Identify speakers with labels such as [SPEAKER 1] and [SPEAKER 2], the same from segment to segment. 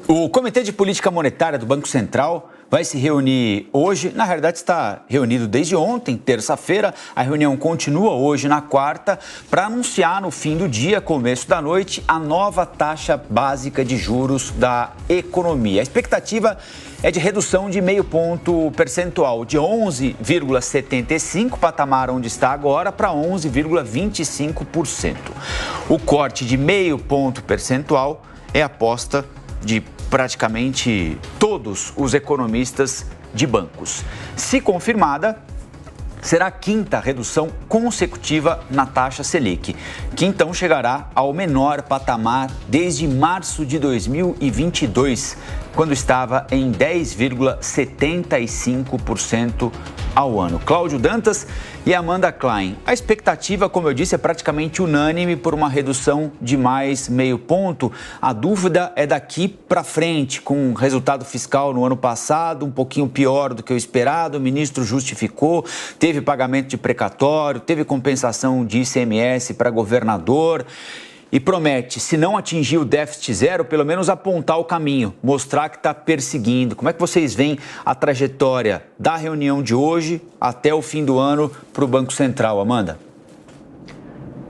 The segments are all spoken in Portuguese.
[SPEAKER 1] O Comitê de Política Monetária do Banco Central vai se reunir hoje. Na realidade, está reunido desde ontem, terça-feira. A reunião continua hoje, na quarta, para anunciar no fim do dia, começo da noite, a nova taxa básica de juros da economia. A expectativa é de redução de meio ponto percentual, de 11,75%, patamar onde está agora, para 11,25%. O corte de meio ponto percentual é aposta de praticamente todos os economistas de bancos. Se confirmada, será a quinta redução consecutiva na taxa Selic, que então chegará ao menor patamar desde março de 2022, quando estava em 10,75% ao ano. Cláudio Dantas e Amanda Klein. A expectativa, como eu disse, é praticamente unânime por uma redução de mais meio ponto. A dúvida é daqui para frente, com o resultado fiscal no ano passado um pouquinho pior do que o esperado. O ministro justificou, teve pagamento de precatório, teve compensação de ICMS para governador. E promete, se não atingir o déficit zero, pelo menos apontar o caminho, mostrar que está perseguindo. Como é que vocês veem a trajetória da reunião de hoje até o fim do ano para o Banco Central, Amanda?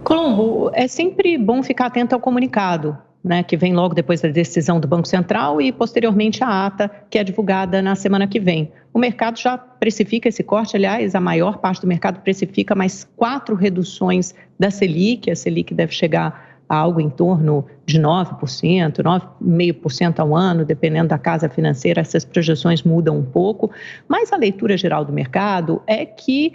[SPEAKER 2] Colombo, é sempre bom ficar atento ao comunicado, né, que vem logo depois da decisão do Banco Central e, posteriormente, a ata, que é divulgada na semana que vem. O mercado já precifica esse corte, aliás, a maior parte do mercado precifica mais 4 reduções da Selic. A Selic deve chegar a algo em torno de 9%, 9,5% ao ano, dependendo da casa financeira, essas projeções mudam um pouco, mas a leitura geral do mercado é que,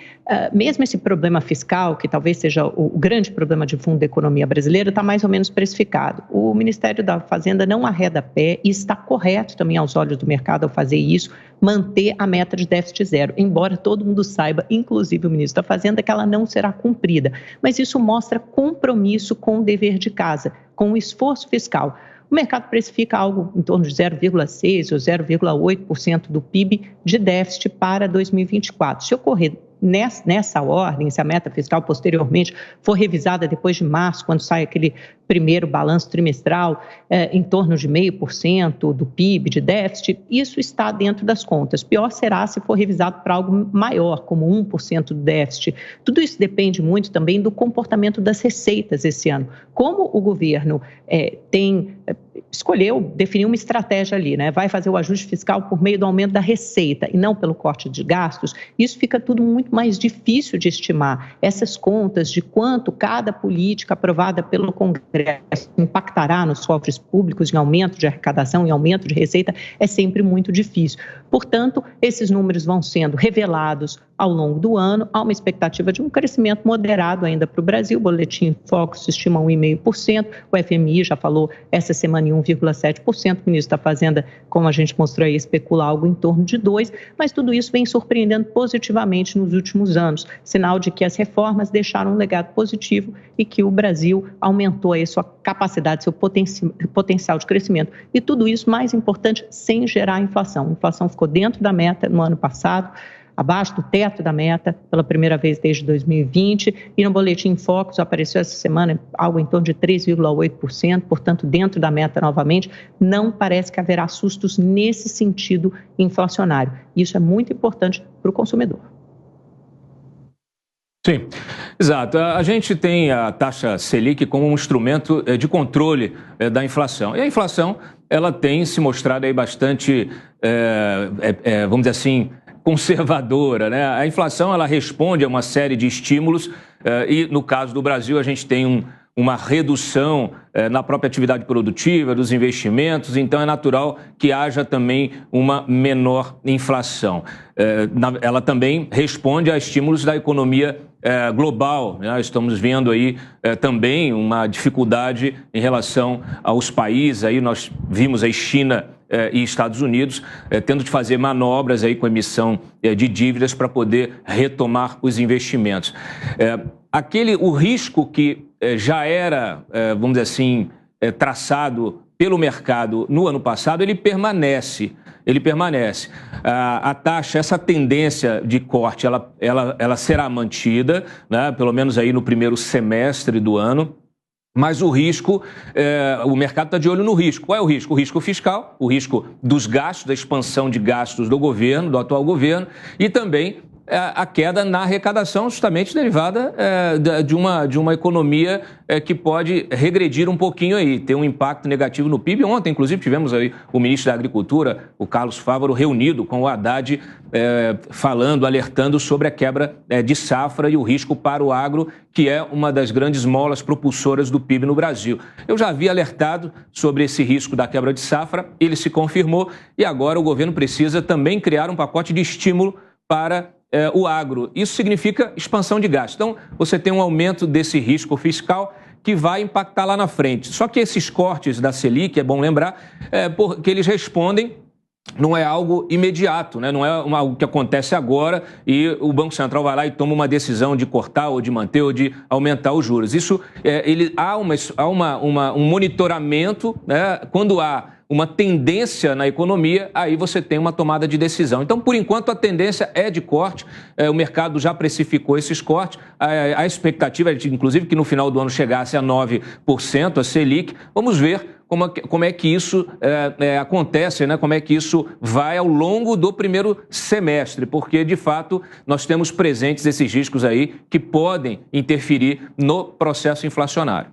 [SPEAKER 2] mesmo esse problema fiscal, que talvez seja o grande problema de fundo da economia brasileira, está mais ou menos precificado. O Ministério da Fazenda não arreda pé e está correto também aos olhos do mercado ao fazer isso, manter a meta de déficit zero, embora todo mundo saiba, inclusive o ministro da Fazenda, que ela não será cumprida. Mas isso mostra compromisso com o dever de casa, com o esforço fiscal. O mercado precifica algo em torno de 0,6% ou 0,8% do PIB de déficit para 2024. Se ocorrer nessa ordem, se a meta fiscal posteriormente for revisada depois de março, quando sai aquele primeiro balanço trimestral, em torno de 0,5% do PIB de déficit, isso está dentro das contas. Pior será se for revisado para algo maior, como 1% do déficit. Tudo isso depende muito também do comportamento das receitas esse ano. Como o governo escolheu definir uma estratégia ali, né? Vai fazer o ajuste fiscal por meio do aumento da receita e não pelo corte de gastos, isso fica tudo muito mais difícil de estimar. Essas contas de quanto cada política aprovada pelo Congresso impactará nos cofres públicos em aumento de arrecadação, em aumento de receita, é sempre muito difícil. Portanto, esses números vão sendo revelados ao longo do ano. Há uma expectativa de um crescimento moderado ainda para o Brasil. O Boletim Focus estima 1,5%. O FMI já falou essa semana em 1,7%. O ministro da Fazenda, como a gente mostrou aí, especula algo em torno de 2%. Mas tudo isso vem surpreendendo positivamente nos últimos anos. Sinal de que as reformas deixaram um legado positivo e que o Brasil aumentou aí sua capacidade, seu potencial de crescimento. E tudo isso, mais importante, sem gerar inflação. A inflação ficou dentro da meta no ano passado, abaixo do teto da meta pela primeira vez desde 2020, e no Boletim Focus apareceu essa semana algo em torno de 3,8%, portanto dentro da meta novamente. Não parece que haverá sustos nesse sentido inflacionário. Isso é muito importante para o consumidor.
[SPEAKER 3] Sim, exato. A gente tem a taxa Selic como um instrumento de controle da inflação. E a inflação, ela tem se mostrado aí bastante, vamos dizer assim, conservadora, né? A inflação, ela responde a uma série de estímulos e, no caso do Brasil, a gente tem uma redução na própria atividade produtiva, dos investimentos, então é natural que haja também uma menor inflação. Ela também responde a estímulos da economia global, né? Estamos vendo aí também uma dificuldade em relação aos países, aí nós vimos aí China e Estados Unidos tendo de fazer manobras aí com emissão de dívidas para poder retomar os investimentos. O risco que já era, vamos dizer assim, traçado pelo mercado no ano passado, ele permanece. A taxa, essa tendência de corte, ela será mantida, né, pelo menos aí no primeiro semestre do ano. Mas o risco, o mercado está de olho no risco. Qual é o risco? O risco fiscal, o risco dos gastos, da expansão de gastos do governo, do atual governo, e também a queda na arrecadação, justamente derivada de uma economia que pode regredir um pouquinho aí, ter um impacto negativo no PIB. Ontem, inclusive, tivemos aí o ministro da Agricultura, o Carlos Fávaro, reunido com o Haddad, falando, alertando sobre a quebra de safra e o risco para o agro, que é uma das grandes molas propulsoras do PIB no Brasil. Eu já havia alertado sobre esse risco da quebra de safra, ele se confirmou e agora o governo precisa também criar um pacote de estímulo para o agro. Isso significa expansão de gastos. Então, você tem um aumento desse risco fiscal que vai impactar lá na frente. Só que esses cortes da Selic, é bom lembrar, porque eles respondem, não é algo imediato, né? Não é algo que acontece agora e o Banco Central vai lá e toma uma decisão de cortar ou de manter ou de aumentar os juros. Isso, há um monitoramento, né? Quando há uma tendência na economia, aí você tem uma tomada de decisão. Então, por enquanto, a tendência é de corte, o mercado já precificou esses cortes, a expectativa é, inclusive, que no final do ano chegasse a 9% a Selic. Vamos ver como é que isso acontece, né? Como é que isso vai ao longo do primeiro semestre, porque, de fato, nós temos presentes esses riscos aí que podem interferir no processo inflacionário.